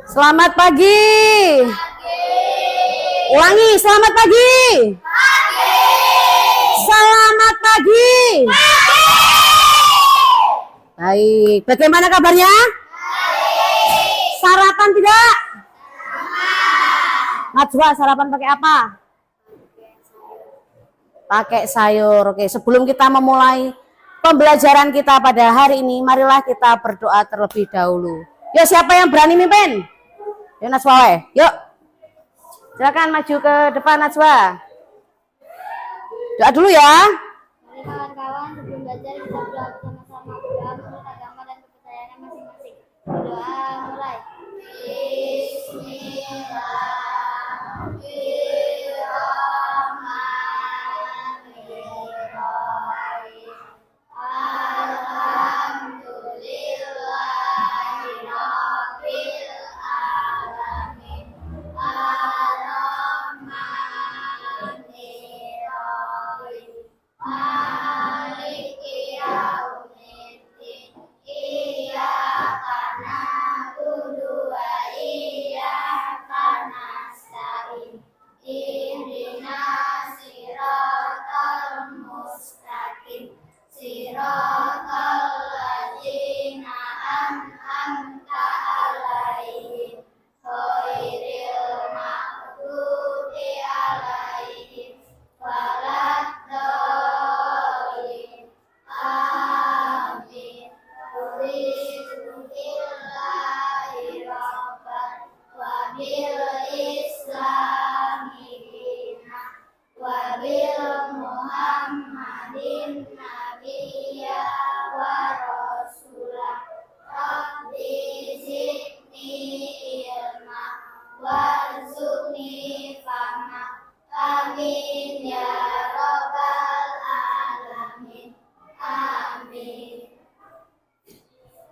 Selamat pagi. Ulangi, selamat pagi. Selamat pagi. Baik, bagaimana kabarnya? Sarapan tidak? Najwa, sarapan pakai apa? Pakai sayur. Oke, sebelum kita memulai pembelajaran kita pada hari ini, marilah kita berdoa terlebih dahulu. Yuk, siapa yang berani mimpin? Yuk Najwa, yuk. Silakan maju ke depan Najwa. Doa dulu ya. Mari kawan-kawan, sebelum belajar kita berdoa bersama-sama, berdoa menurut agama dan kepercayaannya masing-masing. Berdoa mulai.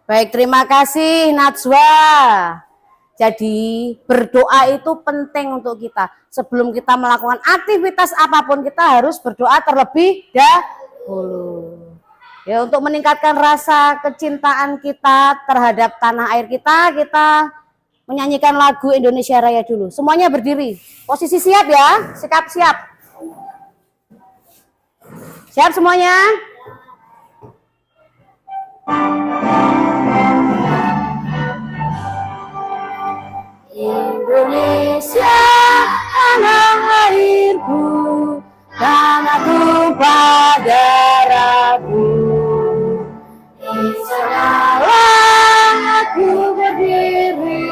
Baik, terima kasih Najwa. Jadi berdoa itu penting untuk kita. Sebelum kita melakukan aktivitas apapun, kita harus berdoa terlebih dahulu. Ya, untuk meningkatkan rasa kecintaan kita terhadap tanah air kita menyanyikan lagu Indonesia Raya dulu. Semuanya berdiri. Posisi siap ya, sikap siap. Siap semuanya? Indonesia tanah airku, tanah tumpah darahku. Di sanalah aku berdiri,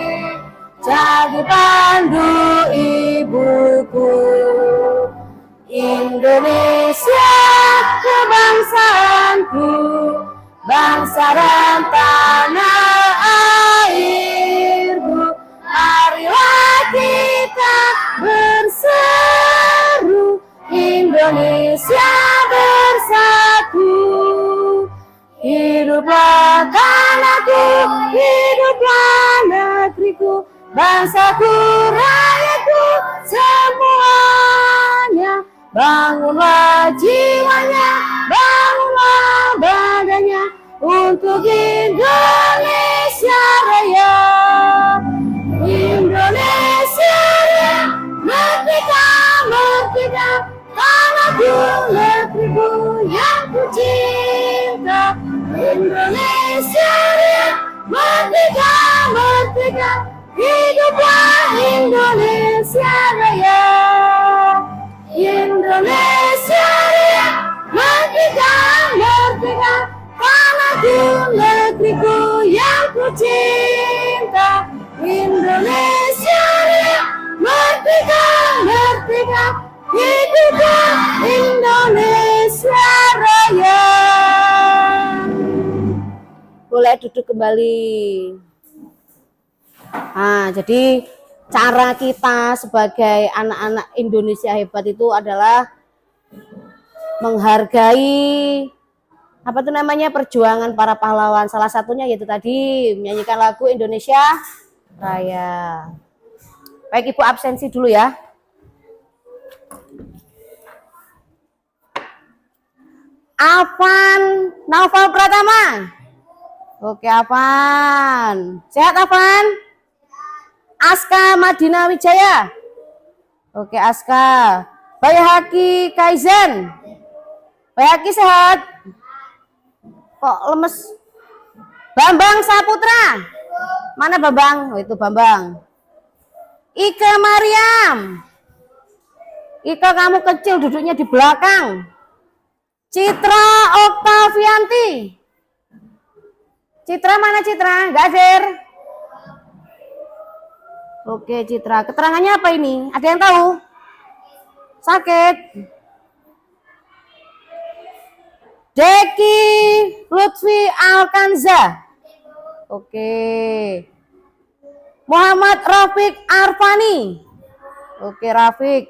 jadi pandu ibuku. Indonesia kebangsaanku, bangsa dan tanah airku. Marilah kita berseru, Indonesia bersatu. Hiduplah tanahku, hiduplah negeriku, bangsaku, rakyatku, semuanya. Bangunlah jiwanya, bangunlah badannya, untuk Indonesia Raya. Indonesia Raya, merdeka, merdeka, tanahku, negeriku yang ku cinta. Indonesia Raya, merdeka, merdeka, hiduplah Indonesia Raya. Indonesia Raya, merdeka, merdeka, tanahku, negeriku yang ku cinta. Indonesia Raya, merdeka, merdeka, hiduplah Indonesia Raya. Boleh duduk kembali. Nah, jadi cara kita sebagai anak-anak Indonesia hebat itu adalah menghargai apa itu namanya perjuangan para pahlawan. Salah satunya yaitu tadi menyanyikan lagu Indonesia Raya. Baik, Ibu absensi dulu ya. Afan Naufal Pratama. Oke, Afan. Sehat, Afan? Aska Madinah Wijaya. Oke, Aska. Bayhaki Kaizen. Bayhaki sehat? Kok lemes? Bambang Saputra. Mana Bambang? Oh, itu Bambang. Ika Mariam. Ika, kamu kecil duduknya di belakang. Citra Oktavianti. Citra mana Citra? Nggak hadir. Oke Citra, keterangannya apa ini? Ada yang tahu? Sakit. Deki Lutfi Alkanza. Oke. Muhammad Rafiq Arfani. Oke Rafiq.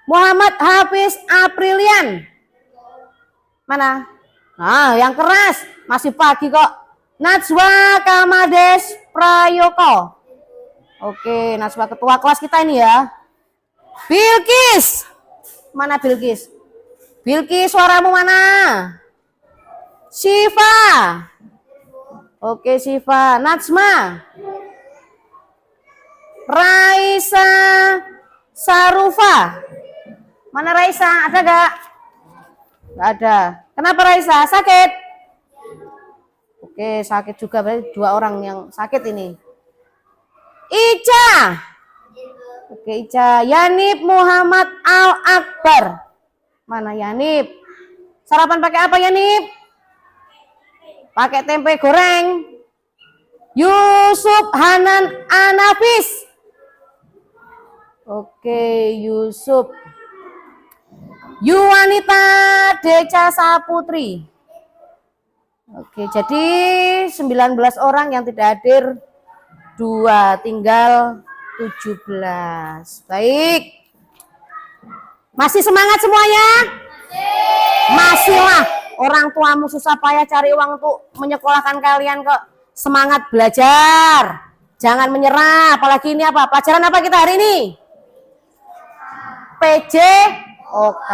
Muhammad Hafiz Aprilian. Mana? Nah, yang keras. Masih pagi kok. Najwa Kamades Prayoko. Oke, Najwa ketua kelas kita ini ya. Bilkis. Mana Bilkis? Bilkis, suaramu mana? Siva. Oke, Siva. Najma. Raisa Sarufa. Mana Raisa? Ada gak? Gak ada. Kenapa Raisa? Sakit? Oke, sakit juga. Berarti 2 orang yang sakit ini. Ica. Oke, Ica. Yanib Muhammad Al-Akbar. Mana Yanib? Sarapan pakai apa Yanib? Pakai tempe goreng. Yusuf Hanan Anafis. Oke, Yusuf. Yuwanita Deca Saputri. Oke, jadi 19 orang yang tidak hadir, 2, tinggal 17. Baik. Masih semangat semuanya? Masih lah. Orang tuamu susah payah cari uang untuk menyekolahkan kalian kok. Semangat belajar. Jangan menyerah. Apalagi ini apa? Pelajaran apa kita hari ini? PJOK.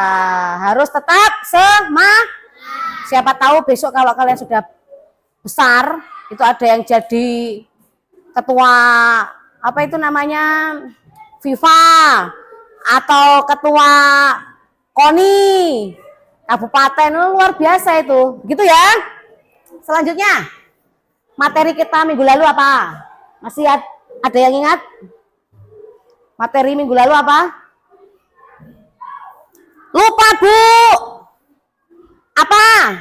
Harus tetap semangat. Siapa tahu besok kalau kalian sudah besar, itu ada yang jadi ketua apa itu namanya FIFA atau ketua KONI kabupaten, luar biasa itu, gitu ya. Selanjutnya materi kita minggu lalu apa? Masih ada yang ingat? Materi minggu lalu apa? Lupa Bu. Apa?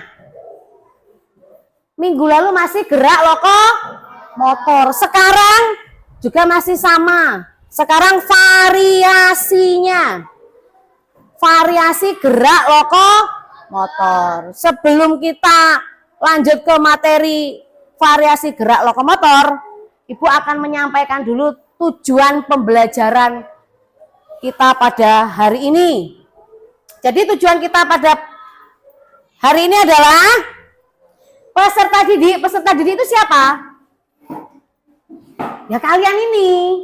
Minggu lalu masih gerak lokomotor. Sekarang juga masih sama. Sekarang variasinya. Variasi gerak lokomotor. Sebelum kita lanjut ke materi variasi gerak lokomotor, Ibu akan menyampaikan dulu tujuan pembelajaran kita pada hari ini. Jadi tujuan kita pada hari ini adalah peserta didik. Peserta didik itu siapa? Ya kalian ini.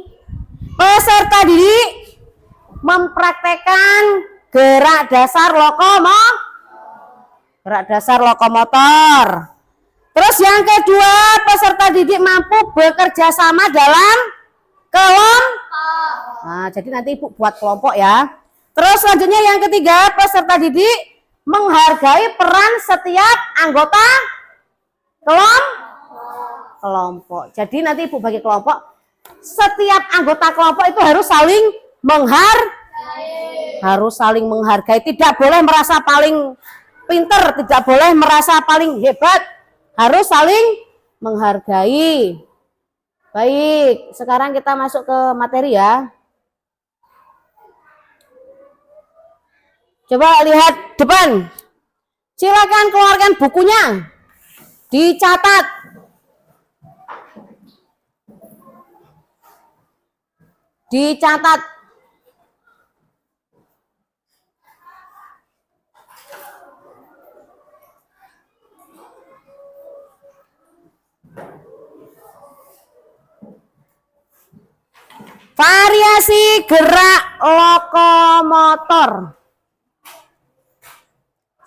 Peserta didik mempraktekkan gerak dasar lokomotor. Terus yang kedua, peserta didik mampu bekerja sama dalam kelompok. Nah, jadi nanti Ibu buat kelompok ya. Terus selanjutnya yang ketiga, peserta didik menghargai peran setiap anggota kelompok. Jadi nanti Ibu bagi kelompok, setiap anggota kelompok itu harus saling menghargai. Tidak boleh merasa paling pinter, tidak boleh merasa paling hebat, harus saling menghargai. Baik, sekarang kita masuk ke materi ya. Coba lihat depan. Silakan keluarkan bukunya. Dicatat. Dicatat. Variasi gerak lokomotor.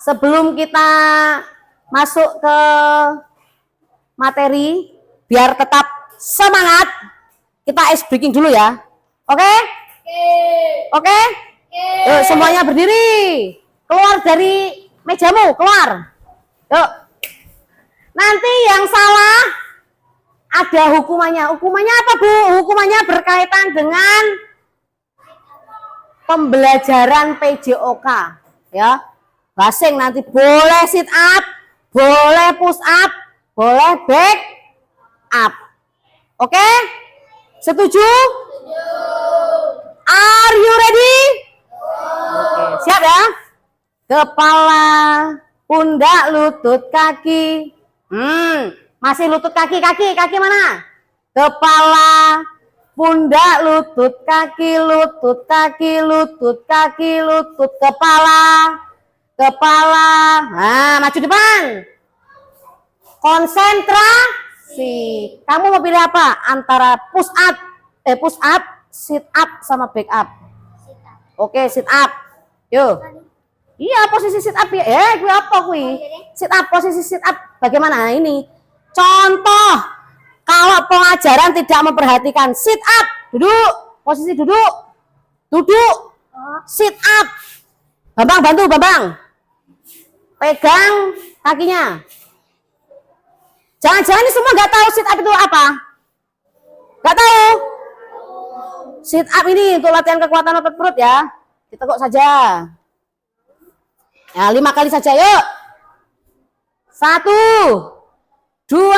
Sebelum kita masuk ke materi, biar tetap semangat, kita ice breaking dulu ya. Oke? Oke? Yuk, semuanya berdiri. Keluar dari mejamu, keluar. Yuk. Nanti yang salah ada hukumannya. Hukumannya apa, Bu? Hukumannya berkaitan dengan pembelajaran PJOK. Ya. Basing nanti boleh sit up, boleh push up, boleh back up. Oke? Setuju? Are you ready? Oke, siap ya? Kepala, pundak, lutut, kaki. Masih lutut, kaki mana? Kepala, pundak, lutut, kaki, lutut, kepala. Nah, maju depan. Konsentrasi. Kamu mau pilih apa? Antara push up, sit up sama back up. Oke, sit up. Yuk. Iya, posisi sit up ya. Gue apa gue? Sit up, posisi sit up. Bagaimana ini? Contoh, kalau pelajaran tidak memperhatikan sit up, duduk, posisi duduk, sit up. Bambang, bantu Bambang. Pegang kakinya. Jangan-jangan ini semua nggak tahu sit up itu apa? Nggak tahu? Sit up ini untuk latihan kekuatan otot perut ya. Ditekuk saja. Ya, 5 kali saja, yuk. 1, 2,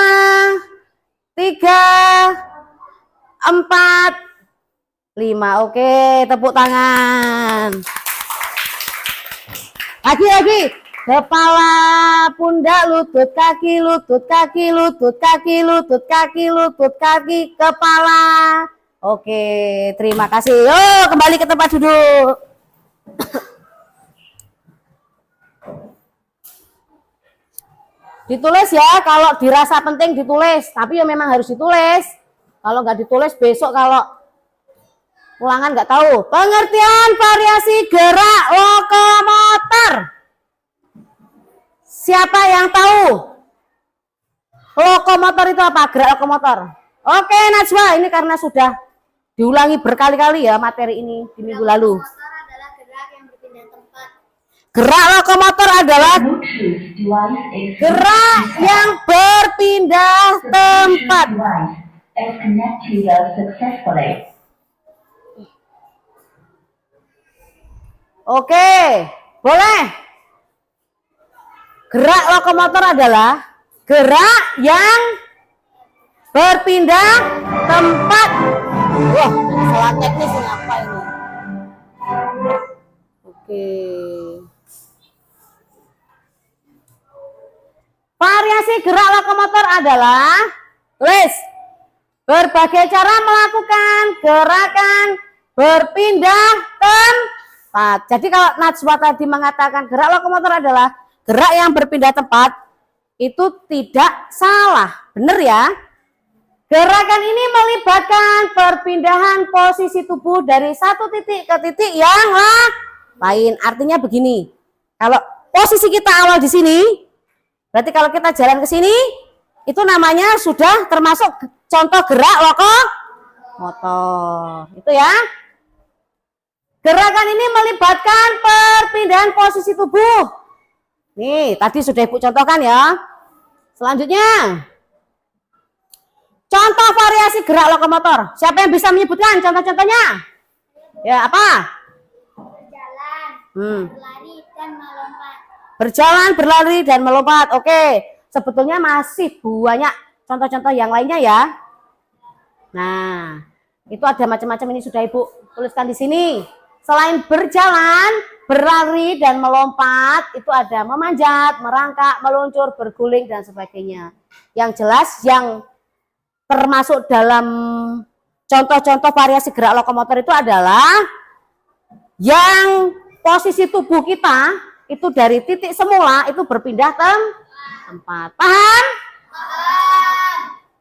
3, 4, 5. Oke, tepuk tangan. Lagi. Kepala, pundak, lutut, kaki, kepala. Oke, terima kasih. Yuk, kembali ke tempat duduk. Ditulis ya, kalau dirasa penting ditulis. Tapi ya memang harus ditulis. Kalau nggak ditulis besok kalau ulangan nggak tahu. Pengertian variasi gerak lokomotor. Siapa yang tahu? Lokomotor itu apa? Gerak lokomotor. Oke, Najwa, ini karena sudah diulangi berkali-kali ya materi ini di minggu lalu. Lokomotor adalah gerak yang berpindah tempat. Gerak lokomotor adalah gerak yang berpindah tempat. Oke, boleh. Gerak lokomotor adalah gerak yang berpindah tempat. Wah, salah teknis ini apa ini? Oke. Variasi gerak lokomotor adalah, tulis, berbagai cara melakukan gerakan berpindah tempat. Jadi kalau Najwa tadi mengatakan gerak lokomotor adalah gerak yang berpindah tempat, itu tidak salah, benar ya? Gerakan ini melibatkan perpindahan posisi tubuh dari satu titik ke titik yang lain. Artinya begini, kalau posisi kita awal di sini, berarti kalau kita jalan ke sini, itu namanya sudah termasuk contoh gerak lokomotor. Itu ya. Gerakan ini melibatkan perpindahan posisi tubuh. Nih, tadi sudah Ibu contohkan ya. Selanjutnya, contoh variasi gerak lokomotor. Siapa yang bisa menyebutkan contoh-contohnya? Ya, apa? Berjalan, berlari, dan melompat. Berjalan, berlari, dan melompat. Oke, sebetulnya masih banyak contoh-contoh yang lainnya ya. Nah, itu ada macam-macam, ini sudah Ibu tuliskan di sini. Selain berjalan, berlari, dan melompat, itu ada memanjat, merangkak, meluncur, berguling, dan sebagainya. Yang jelas, yang termasuk dalam contoh-contoh variasi gerak lokomotor itu adalah yang posisi tubuh kita itu dari titik semula itu berpindah tempat. Paham?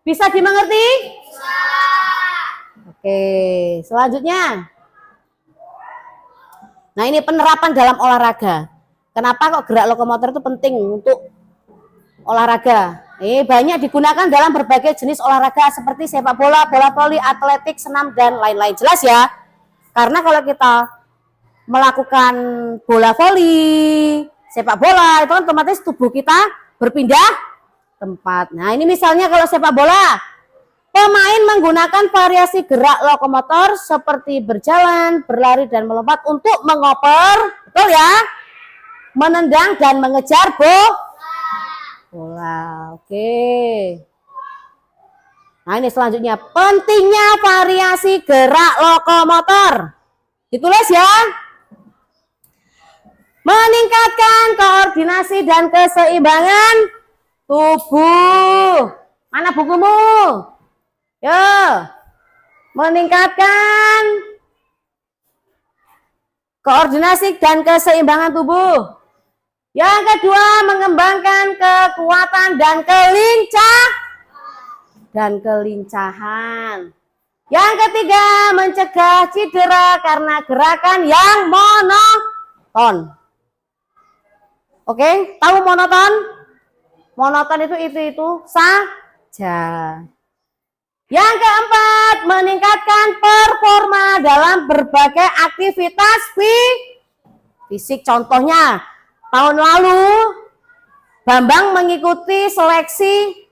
Bisa dimengerti? Bisa. Oke, selanjutnya. Nah, ini penerapan dalam olahraga. Kenapa kok gerak lokomotor itu penting untuk olahraga. Ini banyak digunakan dalam berbagai jenis olahraga seperti sepak bola, bola voli, atletik, senam, dan lain-lain. Jelas ya? Karena kalau kita melakukan bola voli, sepak bola, itu kan otomatis tubuh kita berpindah tempat. Nah, ini misalnya kalau sepak bola, pemain menggunakan variasi gerak lokomotor seperti berjalan, berlari, dan melompat untuk mengoper, betul ya? Menendang dan mengejar bola. Oke. Nah, ini selanjutnya pentingnya variasi gerak lokomotor. Ditulis ya. Meningkatkan koordinasi dan keseimbangan tubuh. Mana bukumu? Yo. Meningkatkan koordinasi dan keseimbangan tubuh. Yang kedua, mengembangkan kekuatan dan kelincahan. Yang ketiga, mencegah cedera karena gerakan yang monoton. Oke, tahu monoton? Monoton itu saja. Yang keempat, meningkatkan performa dalam berbagai aktivitas fisik. Contohnya, tahun lalu Bambang mengikuti seleksi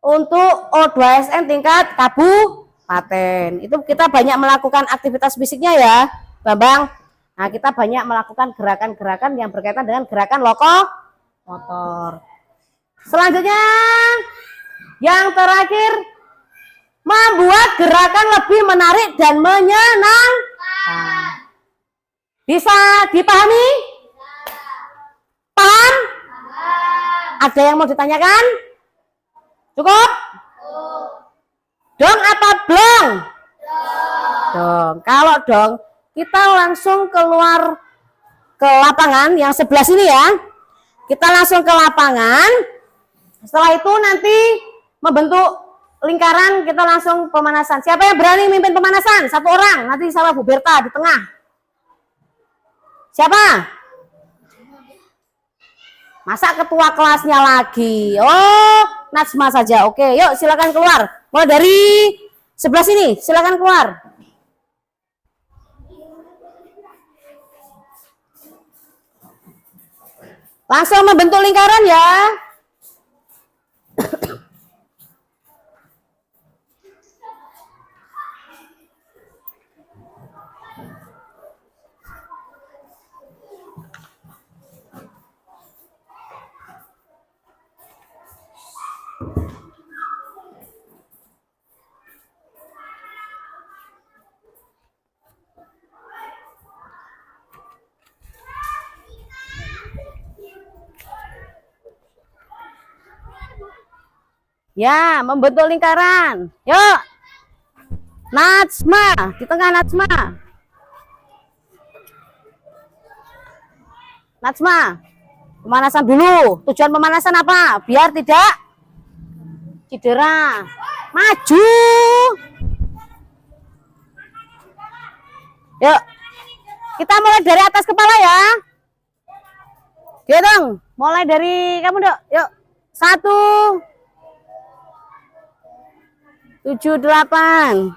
untuk O2SN tingkat kabupaten. Itu kita banyak melakukan aktivitas fisiknya ya, Bambang. Nah, kita banyak melakukan gerakan-gerakan yang berkaitan dengan gerakan lokomotor. Selanjutnya, yang terakhir, membuat gerakan lebih menarik dan menyenangkan. Bisa dipahami? Paham? Ada yang mau ditanyakan? Cukup? Dong apa blong? Dong. Kalau dong, kita langsung keluar ke lapangan yang sebelah sini ya. Kita langsung ke lapangan. Setelah itu nanti membentuk lingkaran, kita langsung pemanasan. Siapa yang berani mimpin pemanasan? Satu orang. Nanti sama Bu Berta di tengah. Siapa? Masa ketua kelasnya lagi? Oh, Najma saja. Oke, yuk silakan keluar. Mulai dari sebelah sini, silakan keluar. Langsung membentuk lingkaran ya. Ya, membentuk lingkaran. Yuk. Najma, di tengah Najma. Najma, pemanasan dulu. Tujuan pemanasan apa? Biar tidak cedera. Maju. Yuk. Kita mulai dari atas kepala ya. Hitung. Mulai dari kamu, Dok. Yuk. 1 7 8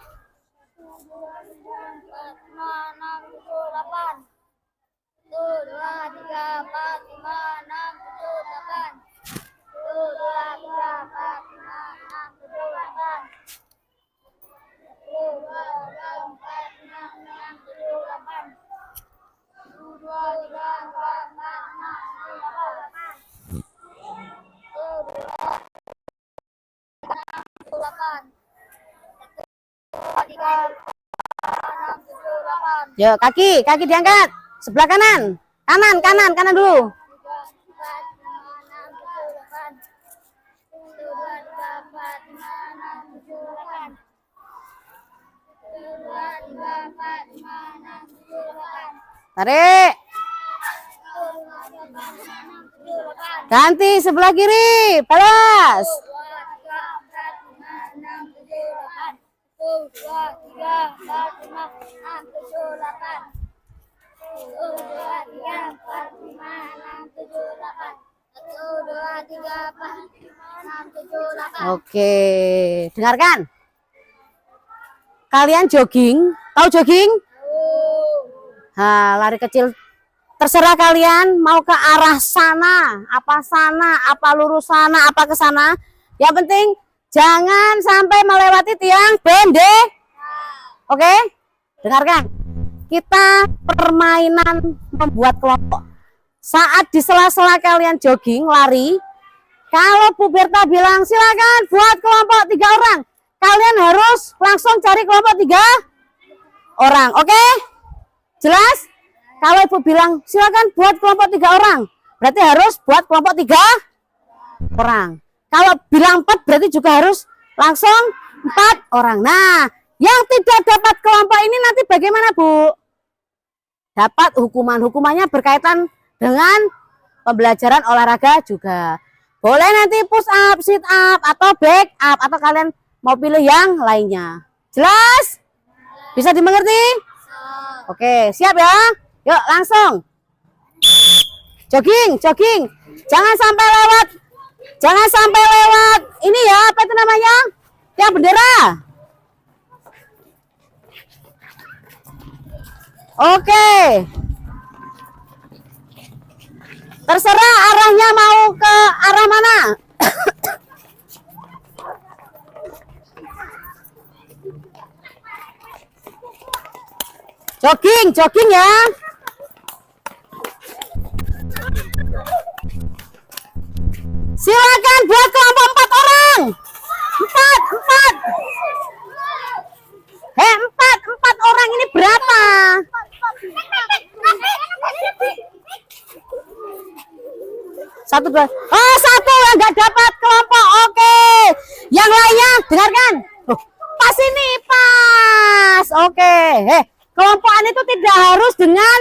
Yuk, kaki diangkat. Sebelah kanan. Kanan dulu. Tarik. Ganti sebelah kiri. Balas. 1 2 3 4 5 6 7 8 1 2 3 4 5 6 7 8 2, 3, 4, 5, 6, 7, 8. Oke, dengarkan. Kalian jogging, tahu jogging? Nah, lari kecil. Terserah kalian mau ke arah sana, apa lurus sana, apa ke sana. Yang penting jangan sampai melewati tiang pendek. Oke? Dengarkan. Kita permainan membuat kelompok. Saat di sela-sela kalian jogging, lari, kalau Bu Berta bilang silakan buat kelompok 3 orang, kalian harus langsung cari kelompok 3 orang. Oke? Jelas? Kalau Ibu bilang silakan buat kelompok 3 orang, berarti harus buat kelompok 3 orang. Kalau bilang 4 berarti juga harus langsung 4 orang. Nah, yang tidak dapat kelompok ini nanti bagaimana, Bu? Dapat hukuman. Hukumannya berkaitan dengan pembelajaran olahraga juga. Boleh nanti push up, sit up, atau back up, atau kalian mau pilih yang lainnya. Jelas? Bisa dimengerti? Oke, siap ya? Yuk langsung. Jogging, jogging. Jangan sampai lewat. Jangan sampai lewat. Ini ya, apa itu namanya? Tiang bendera. Oke. Terserah arahnya mau ke arah mana. Jogging, jogging ya. Silakan buat kelompok 4 orang. 4. Empat orang ini berapa? Satu, dua. Oh, 1 yang nggak dapat kelompok. Oke. Yang lainnya dengarkan. Oh, pas ini pas. Oke. Kelompokan itu tidak harus dengan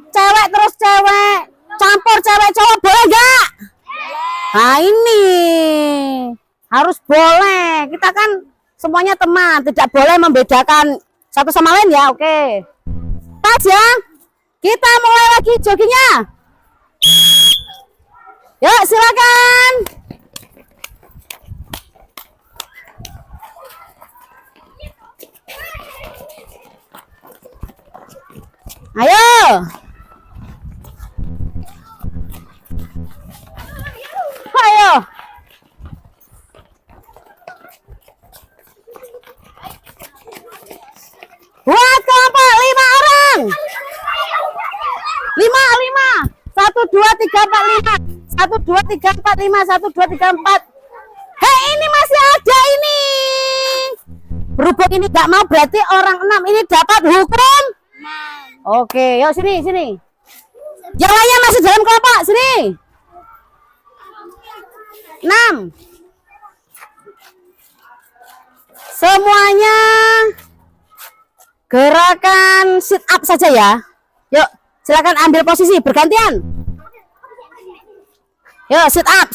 cewek terus cewek, campur cewek cowok, boleh nggak? Nah ini harus boleh. Kita kan semuanya teman, tidak boleh membedakan satu sama lain ya. Oke. Pas ya. Kita mulai lagi joggingnya. Yuk silakan. Ayo. Ayo. Buat kelompok 5 orang. 5. 1, 2, 3, 4, 5. 1, 2, 3, 4, 5. 1, 2, 3, 4. Hei, ini masih ada ini. Berhubung ini gak mau berarti orang 6 ini dapat hukum. Oke, yuk sini. Yang lainnya masih dalam kelompok, sini. 6. Semuanya gerakan sit up saja ya. Yuk, silakan ambil posisi bergantian. Yuk, sit up.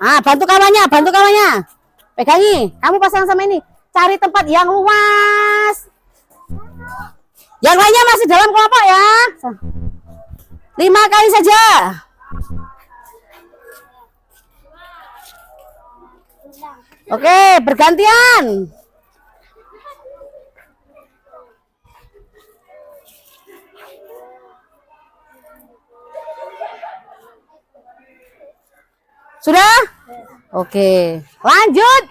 Ah, bantu kawannya. Pegangi, kamu pasang sama ini. Cari tempat yang luas. Yang lainnya masih dalam kelompok ya. 5 kali saja. Oke, bergantian. Sudah? Oke, lanjut.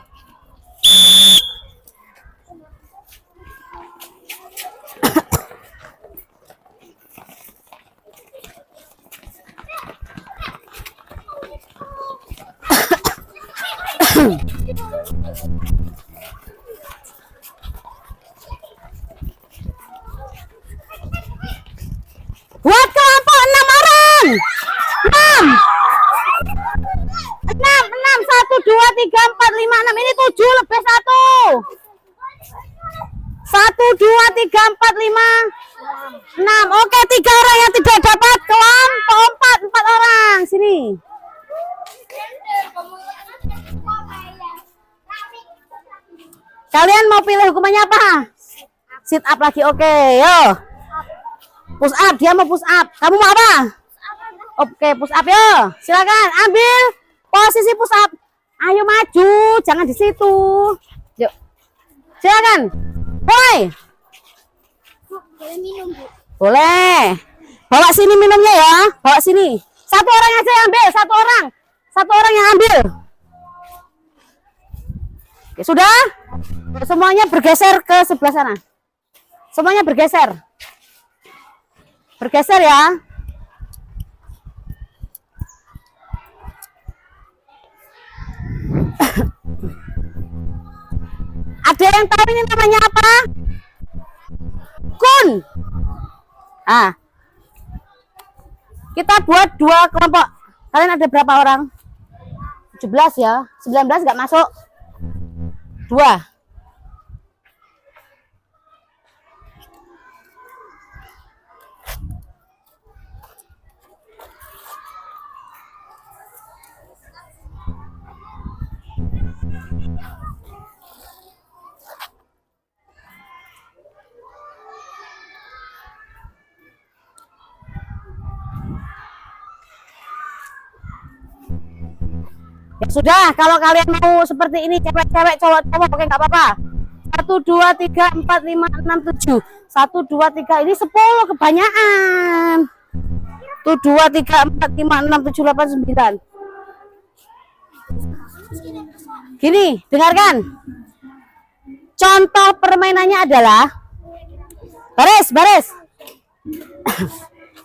Buat kelompok 6 orang. 6. 1, 2, 3, 4, 5, 6. Ini 7 lebih 1. 1, 2, 3, 4, 5, 6. Oke, 3 orang yang tidak dapat kelompok 4 orang. Sini. Kalian mau pilih hukumannya apa? Sit up lagi. Oke, yo. Push up, dia mau push up. Kamu mau apa? Oke, push up yo. Silakan ambil posisi push up. Ayo maju, jangan di situ. Yuk. Silakan. Mulai. Boleh minum, Bu? Boleh. Bawa sini minumnya ya. Bawa sini. Satu orang aja yang ambil, satu orang. Satu orang yang ambil. Oke, sudah? Semuanya bergeser ke sebelah sana. Semuanya bergeser. Bergeser ya. Ada yang tahu ini namanya apa? Kun. Ah. Kita buat 2 kelompok. Kalian ada berapa orang? 17 ya. 19 nggak masuk. 2. Ya sudah, kalau kalian mau seperti ini, cewek-cewek, cowok-cowok, oke nggak apa-apa. 1, 2, 3, 4, 5, 6, 7. 1, 2, 3, ini 10 kebanyakan. 1, 2, 3, 4, 5, 6, 7, 8, 9. Gini, dengarkan. Contoh permainannya adalah baris.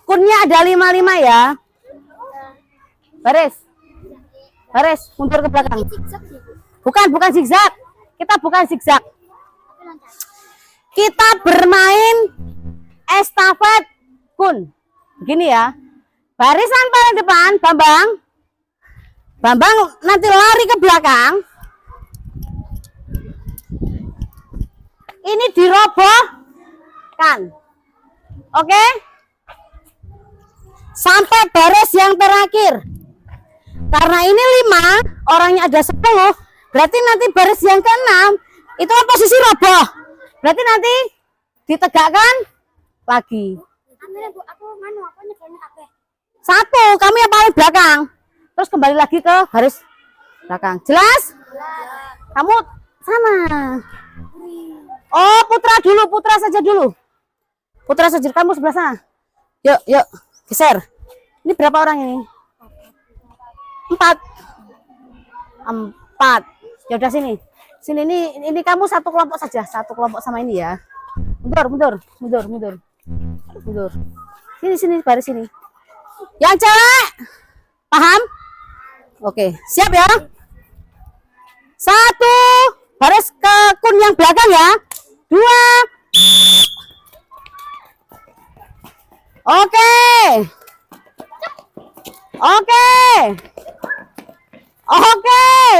Kunnya ada 55 ya. Baris, mundur ke belakang. Bukan zigzag. Kita bukan zigzag. Kita bermain estafet kun. Begini ya. Barisan paling depan, Bambang nanti lari ke belakang. Ini dirobohkan. Oke? Sampai baris yang terakhir. Karena ini 5, orangnya ada 10, berarti nanti baris yang ke-6 itu posisi roboh. Berarti nanti ditegakkan lagi. Bu, aku nyegelnya kabeh. 1, kamu yang paling belakang. Terus kembali lagi ke baris belakang. Jelas? Kamu sana. Oh, putra saja dulu. Kamu sebelah sana. Yuk, geser. Ini berapa orang ini? 4. Ya udah sini ini kamu satu kelompok saja, satu kelompok sama ini ya. Mundur. Sini baris sini. Yang cewek paham? Oke, siap ya. 1, baris ke kun yang belakang ya. 2. Oke,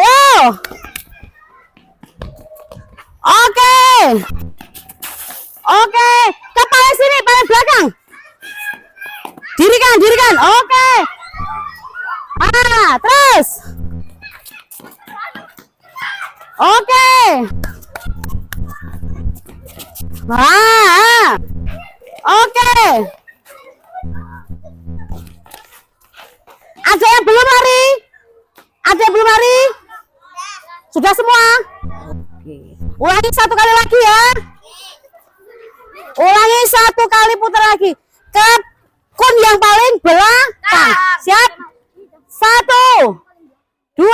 yo. Oke. Kepala sini, paling belakang. Dirikan. Oke. Terus. Oke. Oke. Ada yang belum lari? Sudah semua? Ulangi 1 kali lagi ya. Ulangi 1 kali putar lagi. Ke kun yang paling belakang. Siap? 1, 2.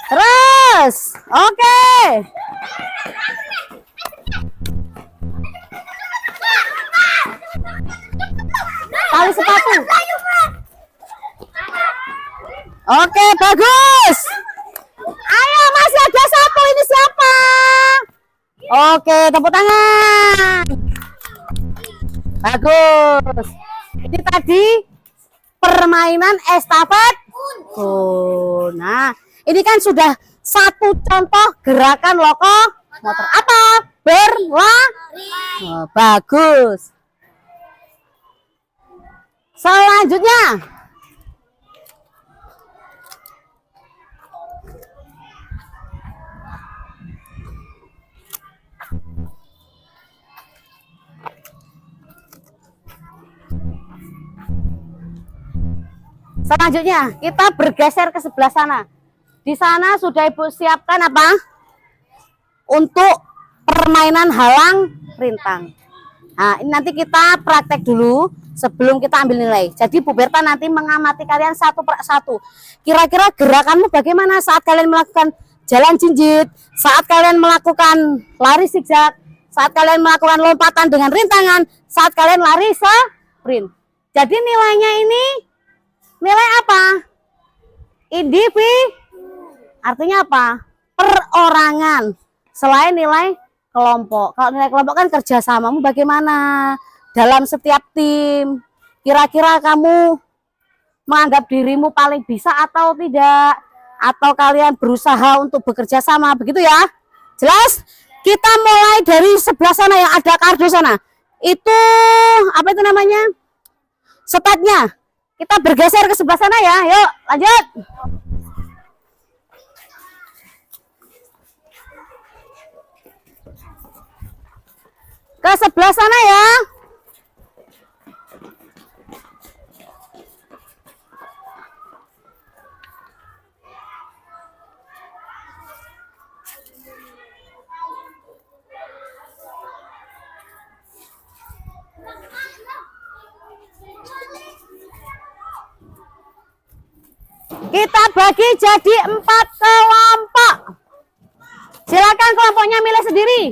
Terus. Oke. Tali sepatu. Oke, bagus. Ayo, masih ada 1. Ini siapa? Oke, tepuk tangan. Bagus. Ini tadi permainan estafet kun. Nah, ini kan sudah 1 contoh gerakan lokomotor. Apa? Berlari. Oh, bagus. Selanjutnya Selanjutnya kita bergeser ke sebelah sana. Di sana sudah Ibu siapkan apa? Untuk permainan halang rintang. Nah, ini nanti kita praktek dulu sebelum kita ambil nilai. Jadi Bu Berta nanti mengamati kalian satu per satu. Kira-kira gerakanmu bagaimana saat kalian melakukan jalan jinjit, saat kalian melakukan lari zigzag, saat kalian melakukan lompatan dengan rintangan, saat kalian lari sprint. Jadi nilainya ini nilai apa? Individu. Artinya apa? Perorangan. Selain nilai kelompok. Kalau nilai kelompok kan kerjasamamu bagaimana dalam setiap tim. Kira-kira kamu menganggap dirimu paling bisa atau tidak? Atau kalian berusaha untuk bekerja sama, begitu ya? Jelas? Kita mulai dari sebelah sana yang ada kardu sana. Itu apa itu namanya? Startnya. Kita bergeser ke sebelah sana ya. Yuk, lanjut. Ke sebelah sana ya. Kita bagi jadi 4 kelompok. Silakan kelompoknya milih sendiri.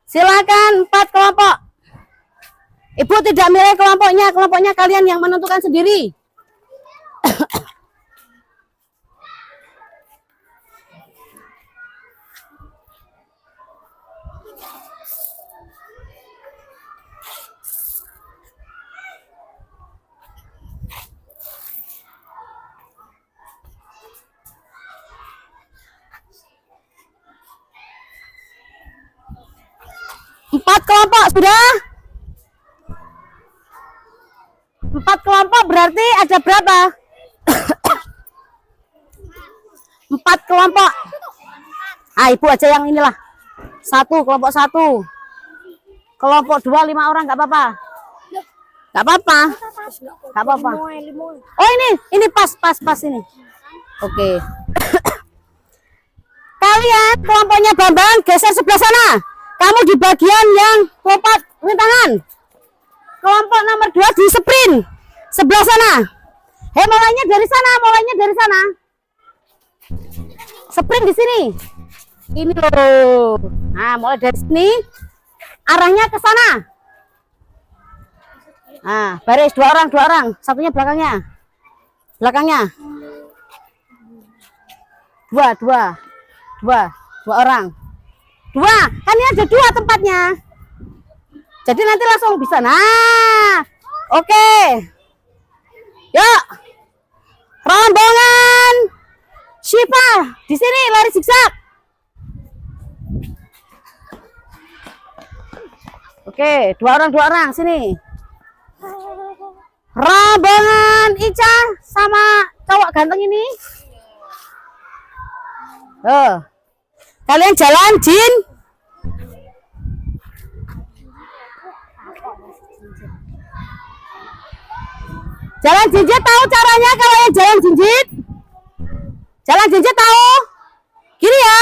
Silakan 4 kelompok. Ibu tidak milih kelompoknya kalian yang menentukan sendiri. Empat kelompok sudah? 4 kelompok berarti ada berapa? 4 kelompok. Ah, Ibu aja yang inilah. 1 kelompok 1. Kelompok 2 5 orang nggak apa-apa. Nggak apa-apa. Nggak apa-apa. Oh ini pas ini. Oke. Kalian kelompoknya Bambang geser sebelah sana. Kamu di bagian yang lompat rintangan. Kelompok nomor 2 di sprint sebelah sana. Mulainya dari sana. Sprint di sini. Ini loh. Nah, mulai dari sini arahnya ke sana. Nah, baris 2 orang, satunya belakangnya. Dua orang. 2, kan ini ada 2 tempatnya. Jadi nanti langsung bisa. Nah, oke. Yuk, rombongan Syifa di sini lari zigzag. Oke, 2 orang sini. Rombongan Ica sama cowok ganteng ini. Kalian jalan Jin. Jalan jinjit tahu caranya kalau yang jalan jinjit? Jalan jinjit tahu? Gini ya.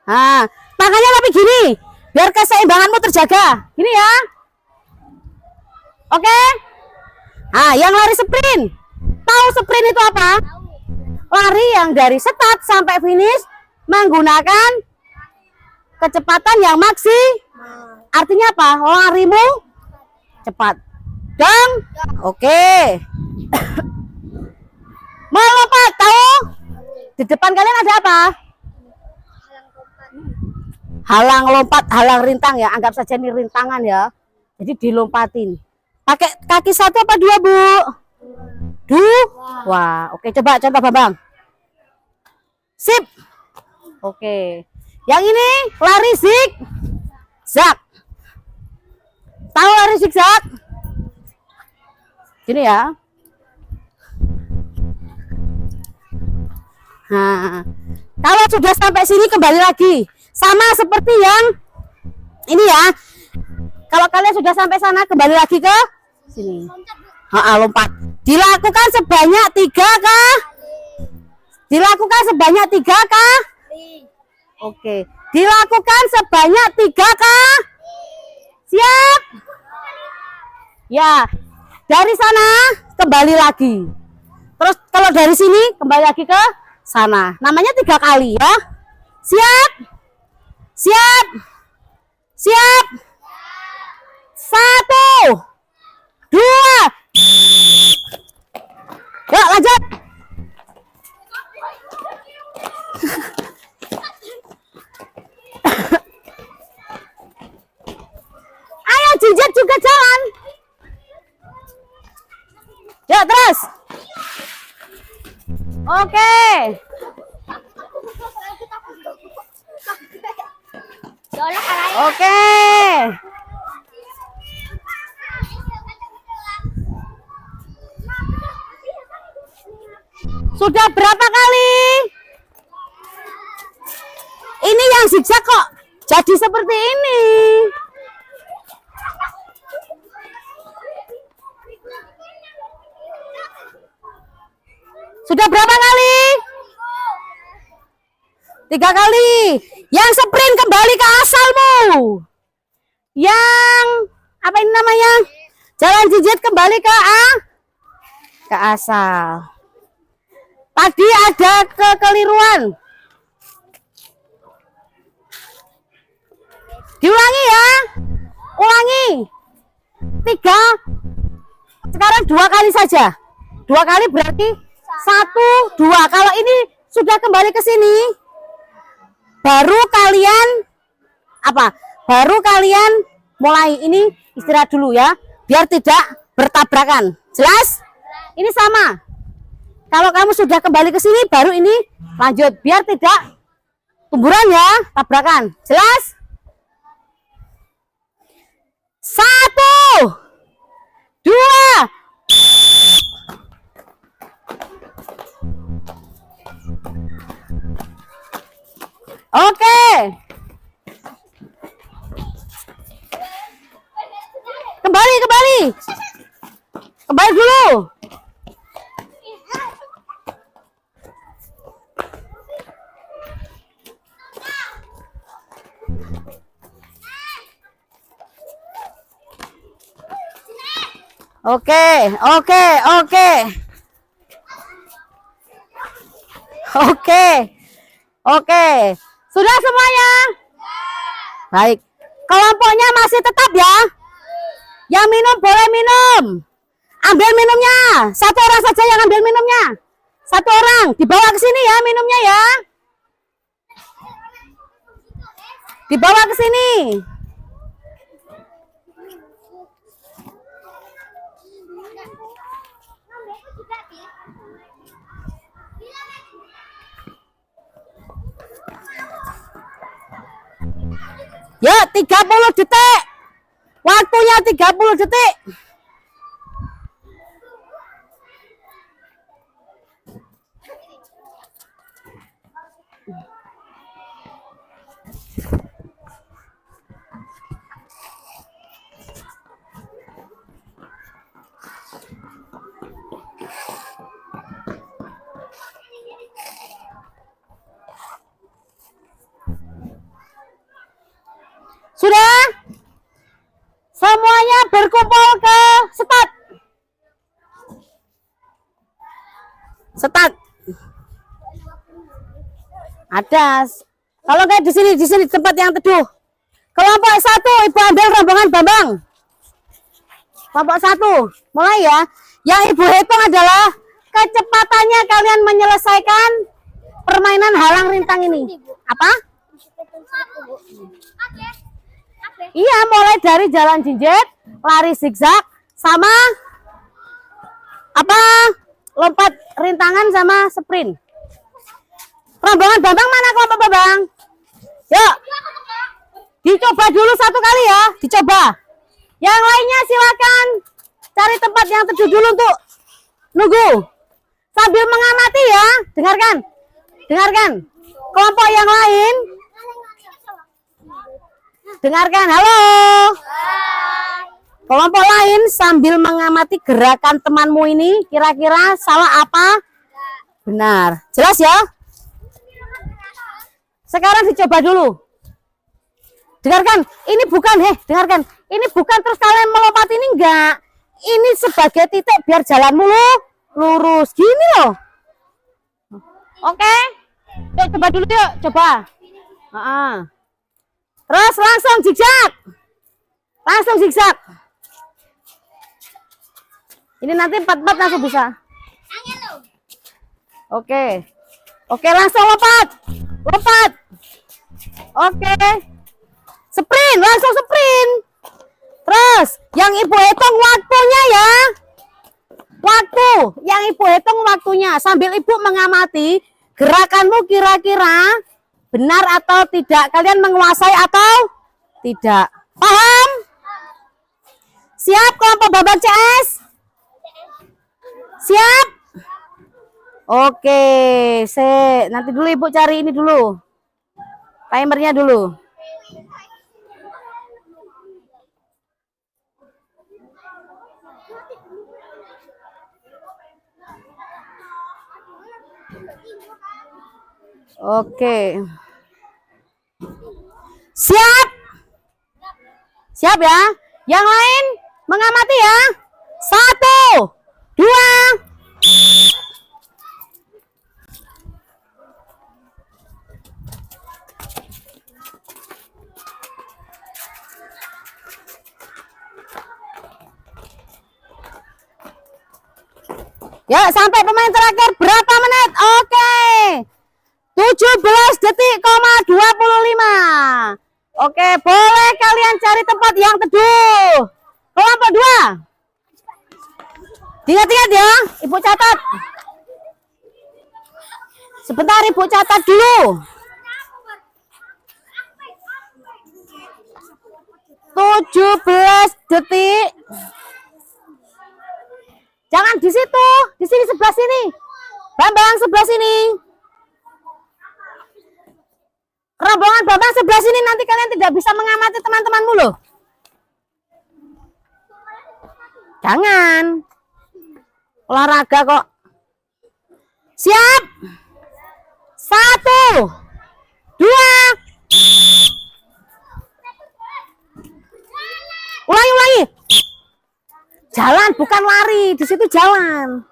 Nah, tangannya tapi gini, biar keseimbanganmu terjaga. Gini ya. Oke? Nah, yang lari sprint. Tahu sprint itu apa? Lari yang dari start sampai finish menggunakan kecepatan yang maksimal. Artinya apa? Larimu cepat. Dong. Oke. Mau lompat, tahu? Di depan kalian ada apa? Halang lompat, halang rintang ya. Anggap saja ini rintangan ya. Jadi dilompatin. Pakai kaki 1 apa 2, Bu? 2. Wah, oke, coba contoh Bambang. Sip. Oke. Yang ini lari zigzag. Tahu lari zigzag? Gini ya. Nah, Kalau sudah sampai sini kembali lagi. Sama seperti yang ini ya. Kalau kalian sudah sampai sana kembali lagi ke sini. Lompat. Dilakukan sebanyak 3 kah? Dilakukan sebanyak 3 kah? Oke. Dilakukan sebanyak 3 kah? Siap? Ya. Dari sana kembali lagi. Terus kalau dari sini kembali lagi ke sana. Namanya 3 kali ya. Siap? Siap? Siap? 1, 2. Yuk lanjut. Ayo Jinjit juga jalan. Yuk terus. Oke. Oke. Sudah berapa kali? Ini yang zigzag kok jadi seperti ini. Sudah berapa kali? 3 kali. Yang sprint kembali ke asalmu. Yang apa ini namanya? Jalan Jinjit kembali ke asal. Tadi ada kekeliruan. Diulangi ya. Ulangi. 3. Sekarang 2 kali saja. 2 kali berarti 1, 2. Kalau ini sudah kembali ke sini, baru kalian apa? Baru kalian mulai ini istirahat dulu ya, biar tidak bertabrakan. Jelas? Ini sama. Kalau kamu sudah kembali ke sini, baru ini lanjut, biar tidak tumburan ya, tabrakan. Jelas? 1, 2. Oke. Kembali dulu. Oke. Sudah semuanya? Baik. Kelompoknya masih tetap ya. Yang minum boleh minum. Ambil minumnya. 1 orang saja yang ambil minumnya. 1 orang. Dibawa ke sini ya minumnya ya. Dibawa ke sini. Ya, 30 detik. Waktunya 30 detik. Sudah? Semuanya berkumpul ke start. Start. Ada. Kalau kayak di sini tempat yang teduh. Kelompok 1, Ibu ambil rombongan Bambang. Kelompok 1, mulai ya. Yang Ibu hitung adalah kecepatannya kalian menyelesaikan permainan halang rintang ini. Apa? Iya, mulai dari jalan Jinjit, lari zigzag, sama apa? Lompat rintangan sama sprint. Rombongan Bambang mana kelompok Bambang? Yuk. Dicoba dulu 1 kali ya, dicoba. Yang lainnya silakan cari tempat yang teduh dulu untuk nunggu. Sambil mengamati ya, dengarkan. Kelompok yang lain, dengarkan, halo. Kelompok lain sambil mengamati gerakan temanmu ini, kira-kira salah apa? Benar. Jelas ya? Sekarang dicoba dulu. Dengarkan, ini bukan, dengarkan. Ini bukan terus kalian melompat ini enggak. Ini sebagai titik biar jalanmu lurus. Gini loh. Oke? Yuk, coba dulu yuk, coba. Terus langsung zigzag. Langsung zigzag. Ini nanti 4-4 langsung bisa. Oke. Oke, langsung lompat. Lompat. Oke. Sprint, langsung sprint. Terus, yang ibu hitung waktunya ya. Waktu, yang ibu hitung waktunya. Sambil ibu mengamati gerakanmu kira-kira benar atau tidak. Kalian menguasai atau tidak. Paham? Siap kelompok Babang CS? Siap? Oke, nanti dulu ibu cari ini dulu. Timernya dulu. Oke. Siap? Siap ya? Yang lain mengamati ya. 1, 2. Ya, sampai pemain terakhir berapa menit? Oke. 17 detik, 25. Oke, boleh kalian cari tempat yang teduh. Kelompok 2. Ingat-ingat ya, ibu catat. Sebentar ibu catat dulu. 17 detik. Jangan di situ, di sini sebelah sini. Bambang sebelah sini. Rombongan Bambang sebelah sini, nanti kalian tidak bisa mengamati teman-temanmu loh. Jangan. Olahraga kok. Siap? 1, 2. Ulangi. Jalan bukan lari, di situ jalan.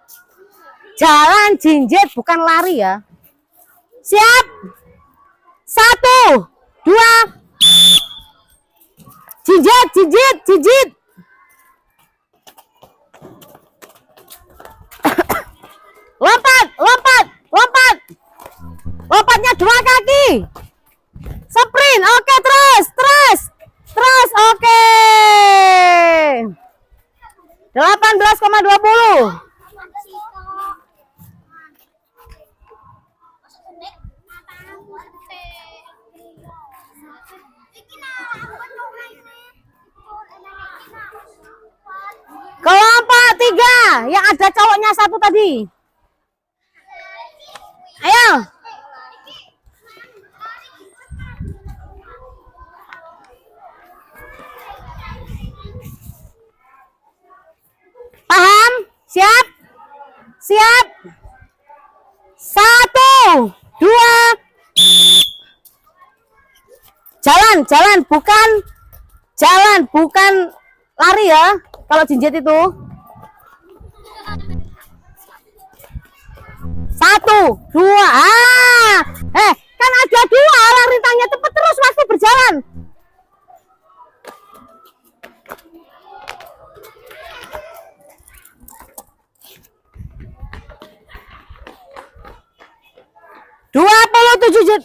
Jalan jinjit bukan lari ya. Siap? 1, 2. Jinjit. Lompat. Lompatnya 2 kaki. Sprint. Oke, terus. Oke. 18,20. Kelompok 3 yang ada cowoknya 1 tadi. Ayo. Paham? Siap? 1, 2. Jalan bukan lari ya. Kalau jinjit itu 1, 2. Kan ada 2 orang rintangnya, cepet terus waktu berjalan.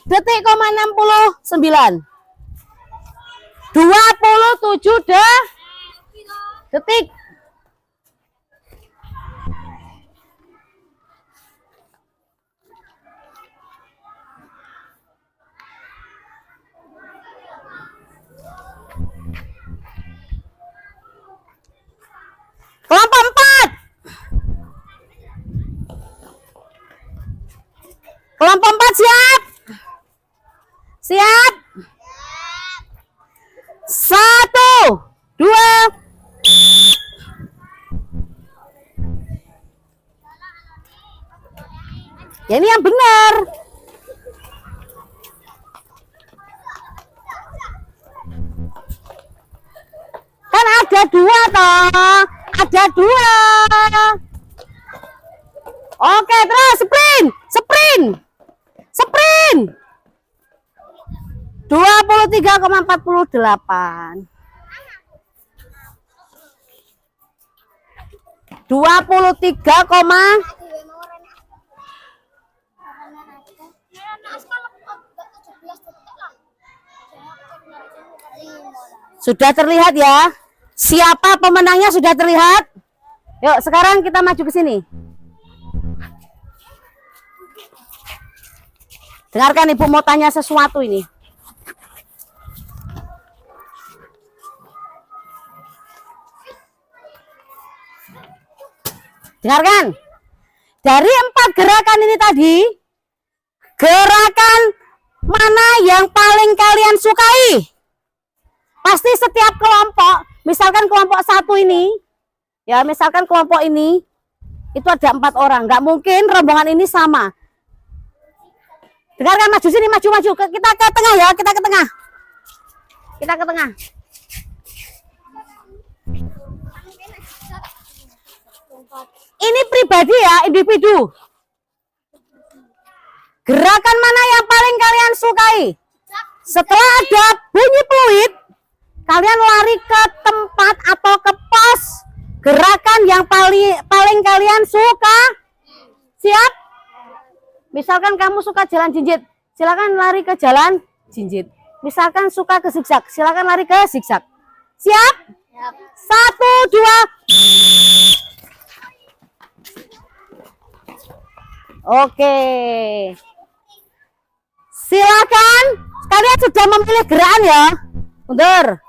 detik, 69. 27 detik. Kelompok 4. Kelompok 4 siap. Ya ini yang benar. Kan ada dua toh. Ada dua. Oke, terus sprint. Sprint. Sprint. 23,48. 23, sudah terlihat ya. Siapa pemenangnya sudah terlihat? Yuk, sekarang kita maju ke sini. Dengarkan, Ibu mau tanya sesuatu ini. Dengarkan. Dari 4 gerakan ini tadi, gerakan mana yang paling kalian sukai? Pasti setiap kelompok, misalkan kelompok 1 ini, ya misalkan kelompok ini, itu ada 4 orang. Nggak mungkin rombongan ini sama. Dengarkan, maju sini, maju. Kita ke tengah ya, kita ke tengah. Kita ke tengah. Ini pribadi ya, individu. Gerakan mana yang paling kalian sukai? Setelah ada bunyi peluit, kalian lari ke tempat atau ke pos gerakan yang paling kalian suka. Siap? Misalkan kamu suka jalan jinjit, silakan lari ke jalan jinjit. Misalkan suka ke zigzag, silakan lari ke zigzag. Siap? 1, 2. Oke. Silakan. Kalian sudah memilih gerakan ya? Mundur.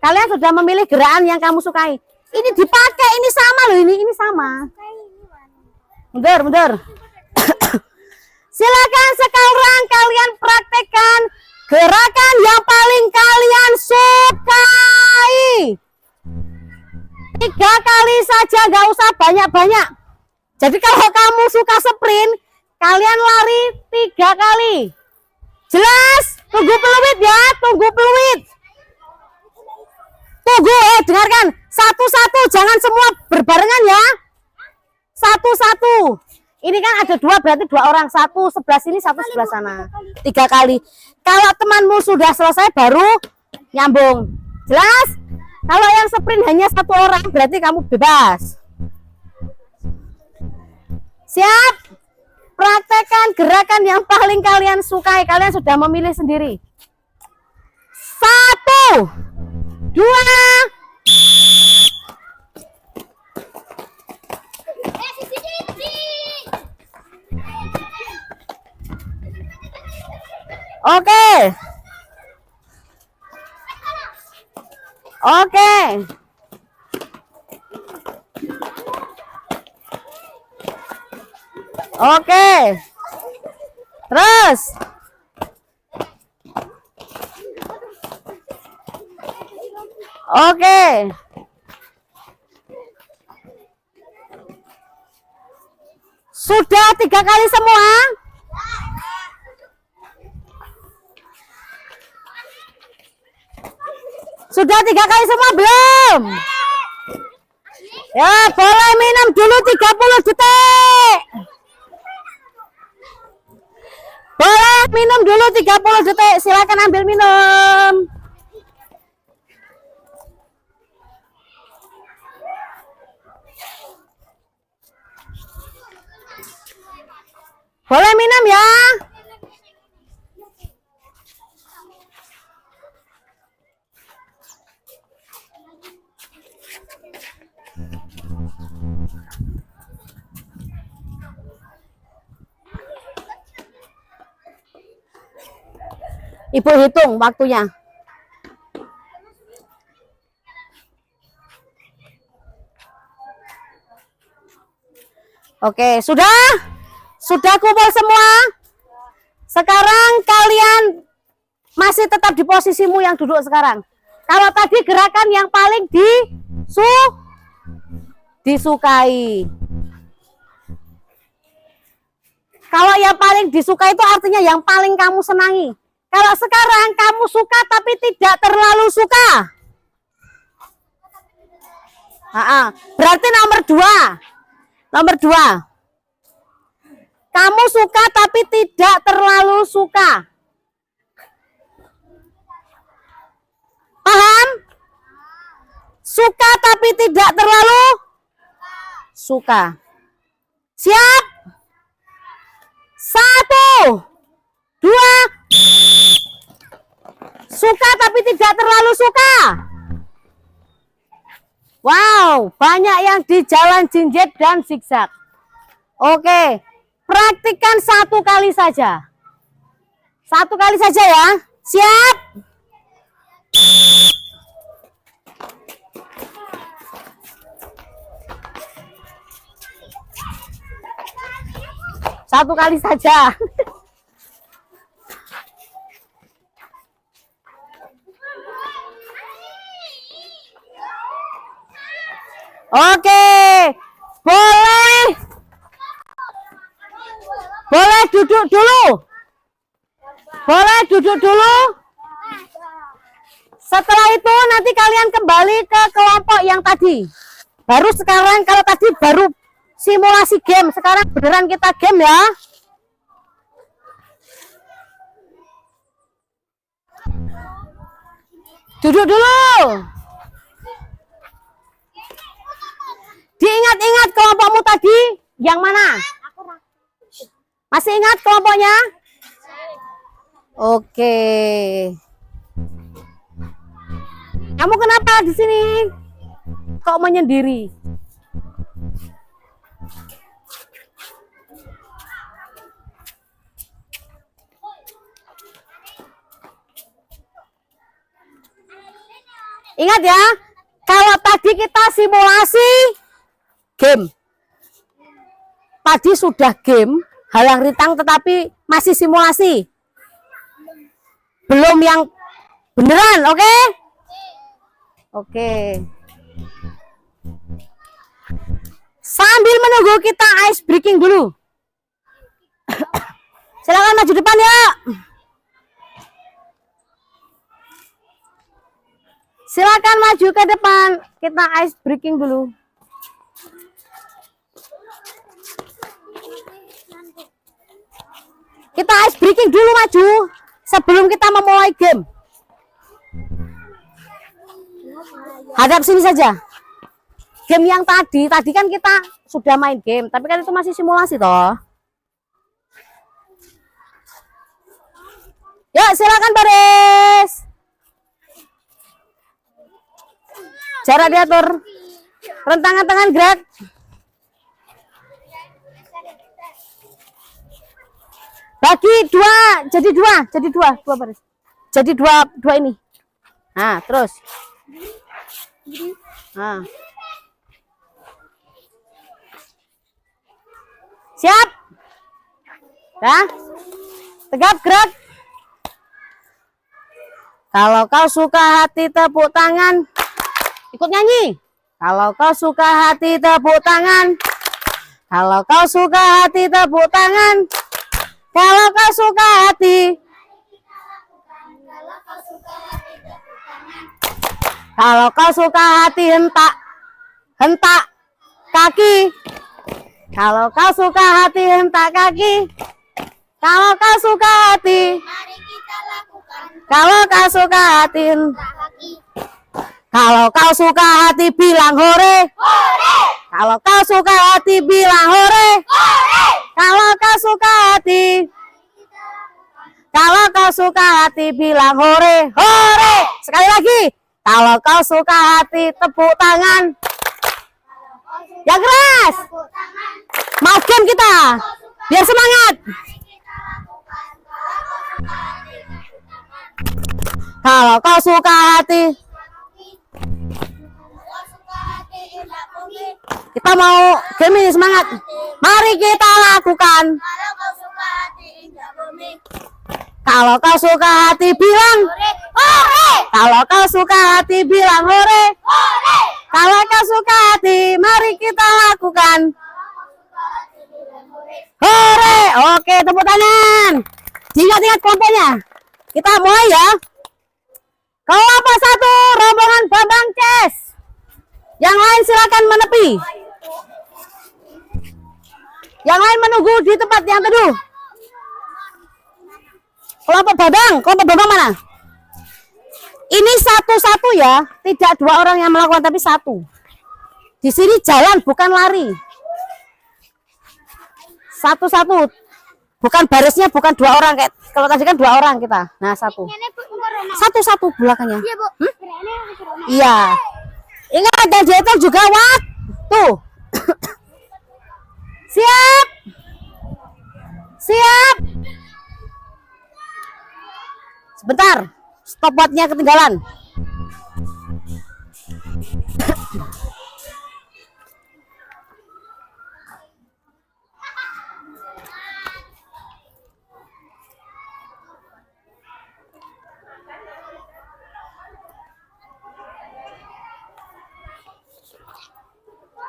Kalian sudah memilih gerakan yang kamu sukai. Ini dipakai, ini sama loh, ini sama. Mundur. Silakan sekarang kalian praktekkan gerakan yang paling kalian sukai. 3 kali saja, nggak usah banyak-banyak. Jadi kalau kamu suka sprint, kalian lari 3 kali. Jelas? Tunggu peluit ya, tunggu peluit. Tunggu, dengarkan. Satu-satu, jangan semua berbarengan ya. Satu-satu. Ini kan ada 2, berarti 2 orang. 1 sebelah sini, 1 sebelah sana. 3 kali. Kalau temanmu sudah selesai, baru nyambung. Jelas? Kalau yang sprint hanya 1 orang, berarti kamu bebas. Siap? Praktekkan gerakan yang paling kalian sukai. Kalian sudah memilih sendiri. 1, 2. Oke. Oke. Terus. Oke. Sudah 3 kali semua? Sudah 3 kali semua belum? Ya, boleh minum dulu 30 detik. Boleh minum dulu 30 detik. Silakan ambil minum. Boleh minum ya. Ibu hitung waktunya. Oke, sudah? Sudah kumpul semua? Sekarang kalian masih tetap di posisimu yang duduk sekarang. Kalau tadi gerakan yang paling disukai. Kalau yang paling disuka itu artinya yang paling kamu senangi. Kalau sekarang kamu suka tapi tidak terlalu suka. Berarti nomor 2. Nomor 2. Kamu suka tapi tidak terlalu suka. Paham? Suka tapi tidak terlalu suka. Siap? 1, 2. Suka tapi tidak terlalu suka. Wow, banyak yang di jalan jinjet dan zigzag. Oke, praktikkan 1 kali saja. 1 kali saja ya. Siap? Satu kali saja. Oke, boleh duduk dulu. Boleh duduk dulu. Setelah itu nanti kalian kembali ke kelompok yang tadi. Baru sekarang, kalau tadi baru simulasi game, sekarang beneran kita game ya. Duduk dulu. Diingat-ingat kelompokmu tadi yang mana? Masih ingat kelompoknya? Oke. Kamu kenapa di sini? Kok menyendiri? Ingat ya, kalau tadi kita simulasi game. Tadi sudah game, halang rintang tetapi masih simulasi. Belum yang beneran, oke? Oke. Sambil menunggu kita ice breaking dulu. Silakan maju depan ya. Silakan maju ke depan, kita ice breaking dulu. Kita ice breaking dulu, maju sebelum kita memulai game. Hadap sini saja. Game yang tadi kan kita sudah main game, tapi kan itu masih simulasi toh. Yuk, silakan baris. Jarak diatur. Rentangan tangan gerak. Bagi 2, jadi 2 baris. Jadi 2 ini. Nah, terus. Nah. Siap? Ya? Tegap gerak. Kalau kau suka hati tepuk tangan. Ikut nyanyi. Kalau kau suka hati tepuk tangan. Kalau kau suka hati tepuk tangan. Kalau kau suka hati. Kalau kau suka hati hentak kaki. Kalau kau suka hati hentak kaki. Kalau kau suka hati. Mari kita lakukan. Kalau kau suka hati. Hentak kaki. Kalau kau suka hati bilang hore. Hore. Kalau kau suka hati bilang hore. Hore. Kalau kau suka hati. Kalau kau suka hati bilang hore. Hore. Sekali lagi. Kalau kau suka hati tepuk tangan. Yang keras. Tepuk tangan. Mau game kita. Biar semangat. Mari kita lakukan. Kalau kau suka hati. Kita mau game ini semangat. Mari kita lakukan. Kalau kau suka hati indah bumi. Kalau kau suka hati bilang. Hore. Kalau kau suka hati bilang hore. Hore. Kalau kau suka hati, mari kita lakukan. Hore. Oke. Oke, tepuk tangan. Diingat-ingat kelompoknya. Kita mulai ya. Kelompok 1, rombongan Bambang Ces. Yang lain silakan menepi. Yang lain menunggu di tempat yang teduh. Kelompok Bambang mana? Ini satu-satu ya, tidak 2 orang yang melakukan tapi 1. Di sini jalan bukan lari. Satu-satu. Bukan barisnya bukan 2 orang kayak kalau tadi kan 2 orang kita. Nah, 1. Satu-satu belakangnya. Iya, Bu. Iya. Ingat dan dihitung juga waktu. Siap. Siap. Sebentar. Stopwatchnya ketinggalan.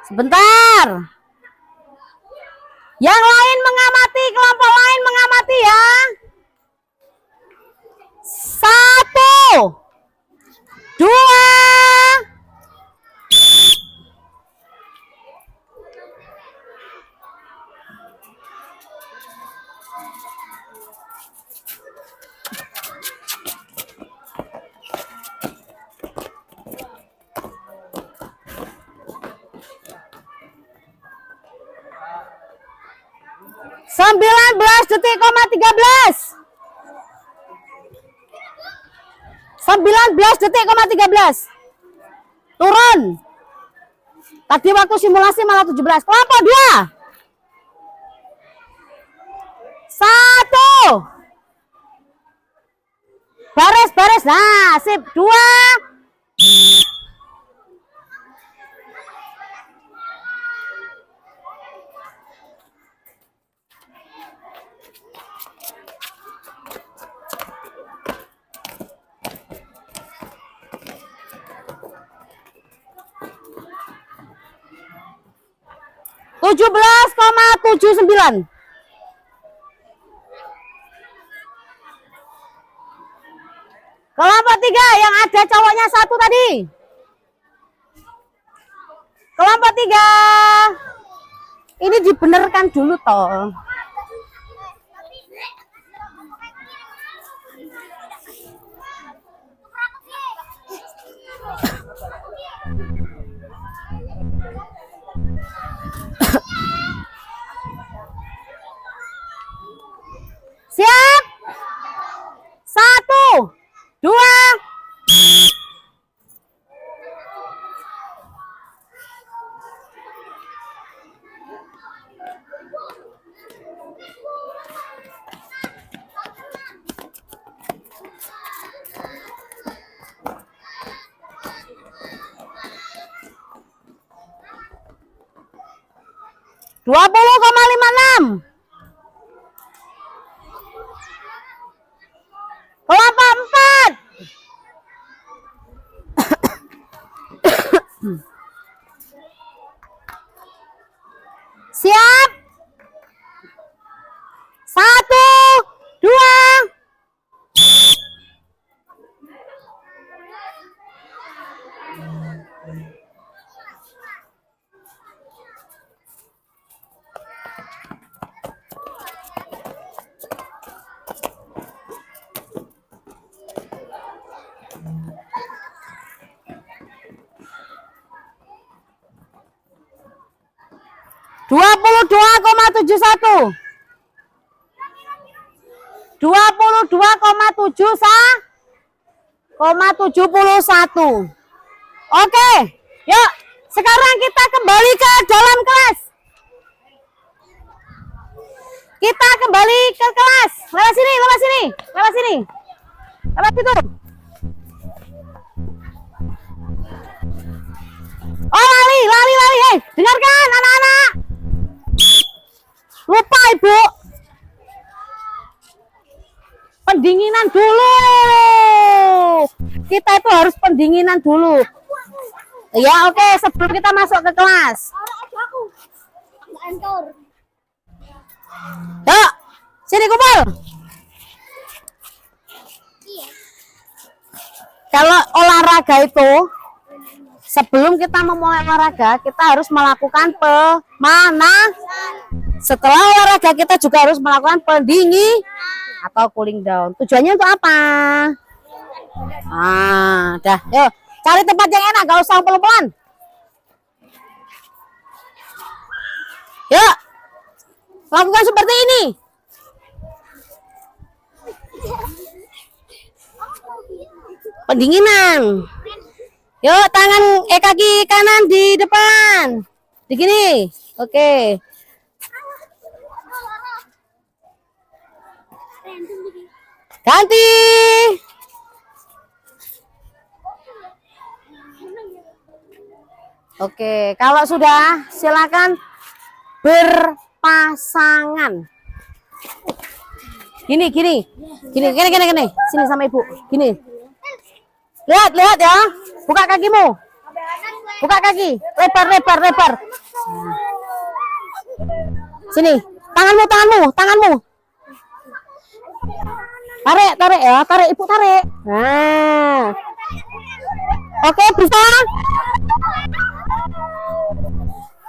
Sebentar. Yang lain mengamati, kelompok lain mengamati ya. 1, 2. Sembilan belas detik, 13. 19 detik, 13. Turun. Tadi waktu simulasi malah 17. Kelompok 2. 1. Baris. Nah, sip. 2. Tujuh belas koma 79. Kelompok 3 yang ada cowoknya 1 tadi. Kelompok 3. Ini dibenerkan dulu toh. Siap. 1, 2. Dua puluh koma 56. Kelompok 4. Siap. 1, 2. Dua puluh 22,71. 22,71. Oke, yuk sekarang kita kembali ke dalam kelas. Kita kembali ke kelas. Lewat sini. Lewat situ. Oh, lari. Dengarkan anak-anak. Lupa Ibu. Pendinginan dulu. Kita itu harus pendinginan dulu. Ya, oke, sebelum kita masuk ke kelas. Yuk, Sini kumpul. Kalau olahraga itu, sebelum kita memulai olahraga, kita harus melakukan pemanasan. Setelah olahraga, kita juga harus melakukan pendingin atau cooling down. Tujuannya untuk apa? Dah, yuk cari tempat yang enak, gak usah pelan-pelan. Yuk, lakukan seperti ini. Pendinginan. Yuk, kaki kanan di depan. Di gini. Oke. Ganti. Oke, kalau sudah silakan berpasangan. Gini. Sini sama ibu. Gini. Lihat ya. Buka kakimu. Buka kaki. Lebar. Sini. Tanganmu. Tarik ya. Tarik, ibu tarik. Nah. Oke, bisa.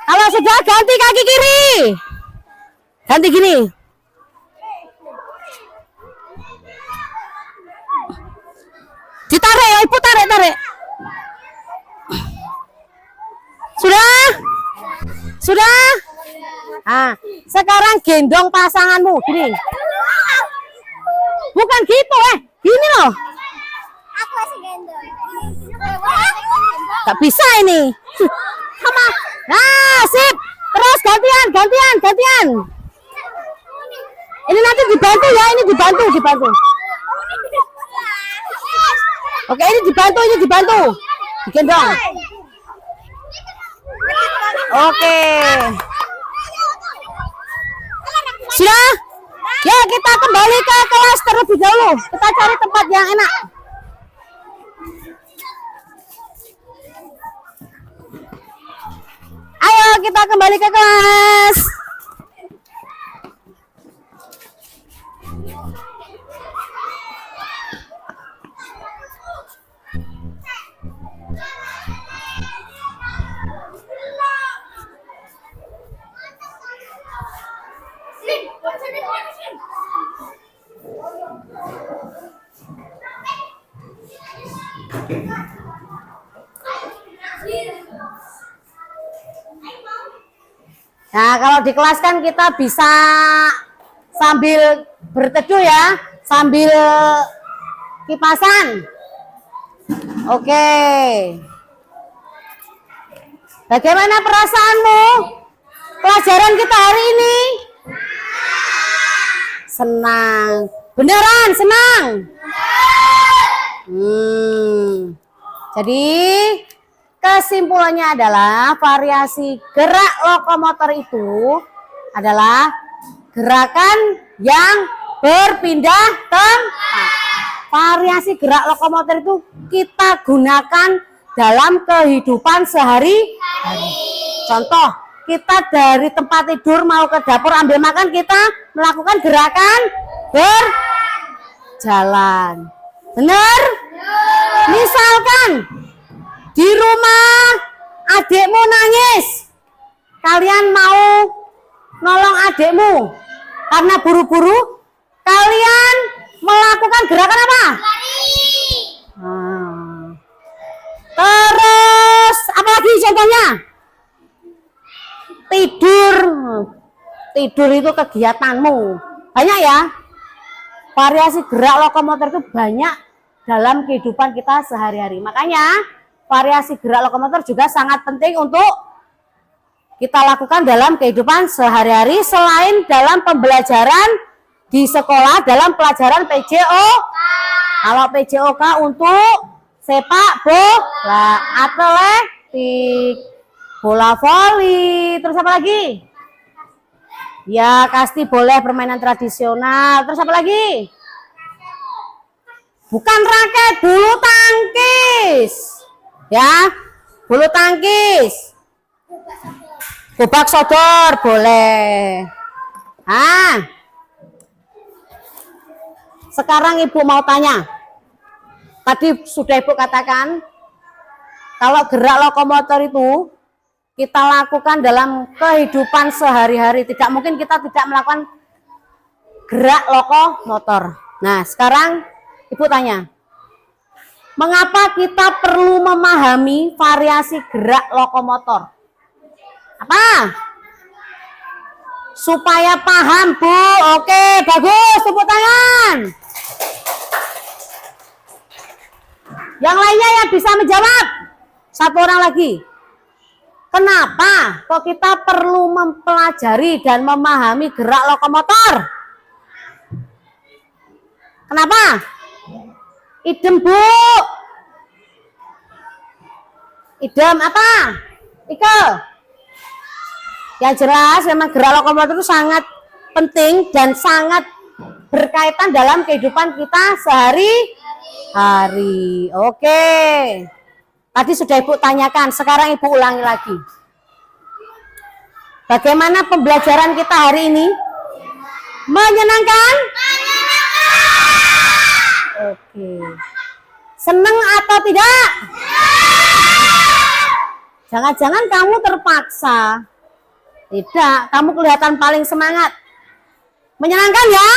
Kalau sudah, ganti kaki kiri. Ganti gini. Ditarik ya, ibu tarik. Sudah? Sekarang gendong pasanganmu, gini. Bukan gitu, gini loh. Aku masih gendong. Gak bisa ini. Sama. Nah, sip. Terus gantian. Ini nanti dibantu ya, dibantu. Oke, ini dibantu. Digendong. Oke. Sudah? Ya, kita kembali ke kelas terlebih dahulu. Kita cari tempat yang enak. Ayo, kita kembali ke kelas. Nah, kalau di kelas kan kita bisa sambil berteduh ya, sambil kipasan. Oke. Bagaimana perasaanmu? Pelajaran kita hari ini? Senang. Beneran senang? Jadi kesimpulannya adalah variasi gerak lokomotor itu adalah gerakan yang berpindah tempat. Variasi gerak lokomotor itu kita gunakan dalam kehidupan sehari-hari. Contoh, kita dari tempat tidur mau ke dapur ambil makan, kita melakukan gerakan berjalan. Benar? Misalkan di rumah adikmu nangis, kalian mau nolong adikmu karena buru-buru, kalian melakukan gerakan apa? Terus apa lagi contohnya? Tidur itu kegiatanmu. Banyak ya. Variasi gerak lokomotor itu banyak dalam kehidupan kita sehari-hari. Makanya variasi gerak lokomotor juga sangat penting untuk kita lakukan dalam kehidupan sehari-hari selain dalam pembelajaran di sekolah dalam pelajaran PJO. Kalau PJOK untuk sepak bola, atletik, bola voli, terus apa lagi? Ya, kasti boleh permainan tradisional. Terus apa lagi? Bukan raket, bulu tangkis. Ya, bulu tangkis. Gobak sodor boleh. Sekarang Ibu mau tanya. Tadi sudah Ibu katakan, kalau gerak lokomotor itu kita lakukan dalam kehidupan sehari-hari. Tidak mungkin kita tidak melakukan gerak lokomotor. Nah, sekarang Ibu tanya, mengapa kita perlu memahami variasi gerak lokomotor? Apa? Supaya paham, Bu. Oke, bagus. Tepuk tangan. Yang lainnya yang bisa menjawab. Satu orang lagi. Kenapa kok kita perlu mempelajari dan memahami gerak lokomotor? Kenapa? Idem, Bu. Idem apa? Ike. Yang jelas memang gerak lokomotor itu sangat penting dan sangat berkaitan dalam kehidupan kita sehari-hari. Oke. Tadi sudah Ibu tanyakan, sekarang Ibu ulangi lagi. Bagaimana pembelajaran kita hari ini? Menyenangkan? Oke. Senang atau tidak? Jangan-jangan kamu terpaksa. Tidak, kamu kelihatan paling semangat. Menyenangkan ya?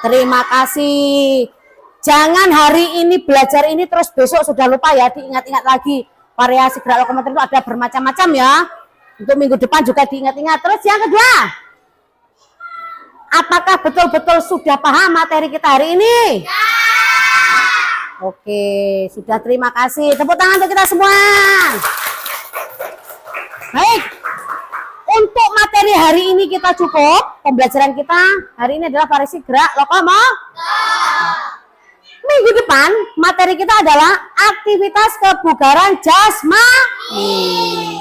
Terima kasih. Jangan hari ini belajar ini terus besok sudah lupa ya, diingat-ingat lagi. Variasi gerak lokomotor itu ada bermacam-macam ya. Untuk minggu depan juga diingat-ingat. Terus yang kedua, apakah betul-betul sudah paham materi kita hari ini? Ya. Oke, sudah, terima kasih. Tepuk tangan untuk kita semua. Baik. Untuk materi hari ini kita cukup. Pembelajaran kita hari ini adalah variasi gerak lokomotor. Minggu depan materi kita adalah aktivitas kebugaran jasmani.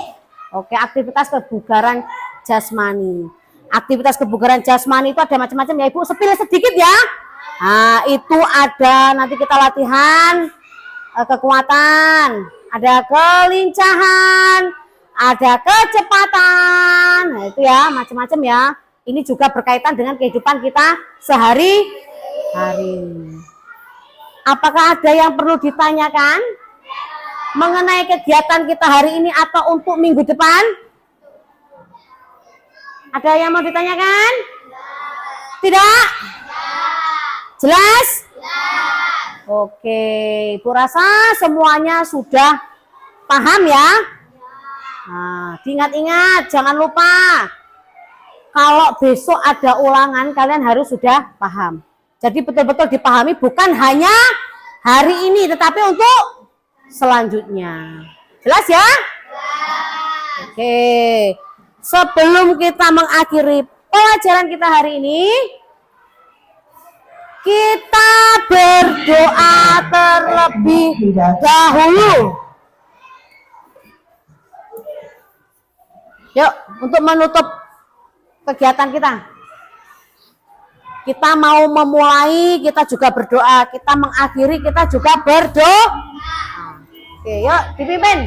Oke, aktivitas kebugaran jasmani. Aktivitas kebugaran jasmani itu ada macam-macam ya Ibu. Sepilih sedikit ya. Nah, itu ada nanti kita latihan kekuatan, ada kelincahan, ada kecepatan. Nah, itu ya, macam-macam ya. Ini juga berkaitan dengan kehidupan kita sehari-hari. Apakah ada yang perlu ditanyakan mengenai kegiatan kita hari ini atau untuk minggu depan? Ada yang mau ditanyakan? Tidak? Jelas? Oke, Ibu rasa semuanya sudah paham ya? Nah, diingat-ingat, jangan lupa. Kalau besok ada ulangan, kalian harus sudah paham. Jadi betul-betul dipahami, bukan hanya hari ini, tetapi untuk selanjutnya. Jelas ya? Oke. Sebelum kita mengakhiri pelajaran kita hari ini, kita berdoa terlebih dahulu. Yuk, untuk menutup kegiatan kita. Kita mau memulai, kita juga berdoa. Kita mengakhiri, kita juga berdoa. Oke, yuk dipimpin.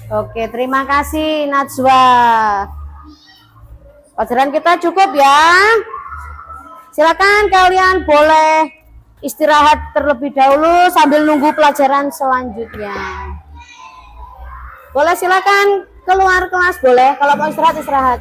Oke, terima kasih Najwa. Pelajaran kita cukup ya. Silakan kalian boleh istirahat terlebih dahulu sambil nunggu pelajaran selanjutnya. Boleh, silakan keluar kelas boleh. Kalau mau istirahat, istirahat.